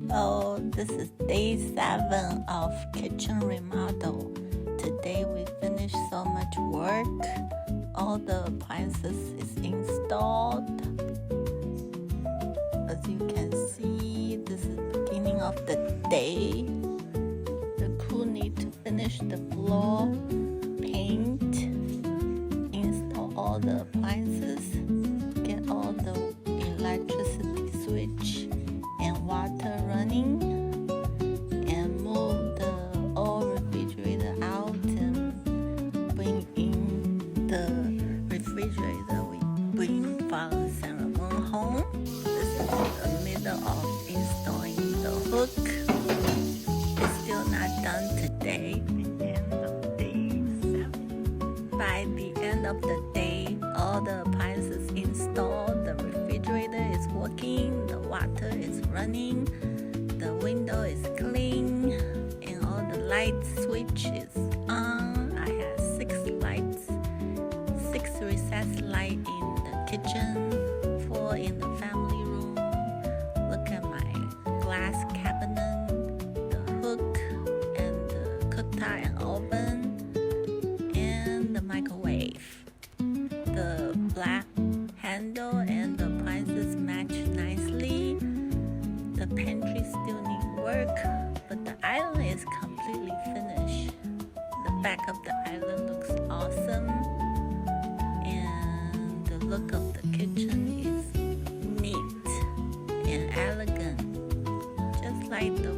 So this is day 7 of kitchen remodel. Today we finished so much work. All the appliances is installed. As you can see, this is the beginning of the day. The crew need to finish the floor, paint, install all the appliances, get all the electricity switch and water running, and move the old refrigerator out and bring in the refrigerator we bring from San home. This is the middle of installing the hook. It's still not done today. By the end of the day, all the appliances installed, the refrigerator is working, the water is running, the window is clean, and all the light switch is on. I have 6 lights, 6 recessed light in the kitchen, 4 in the family room. Look at my glass cabinet, the hook, and the cooktop and oven, and the microwave. The black handle and the appliances match nicely. The pantry still need work, but the island is completely finished. The back of the island looks awesome, and the look of the kitchen is neat and elegant, just like the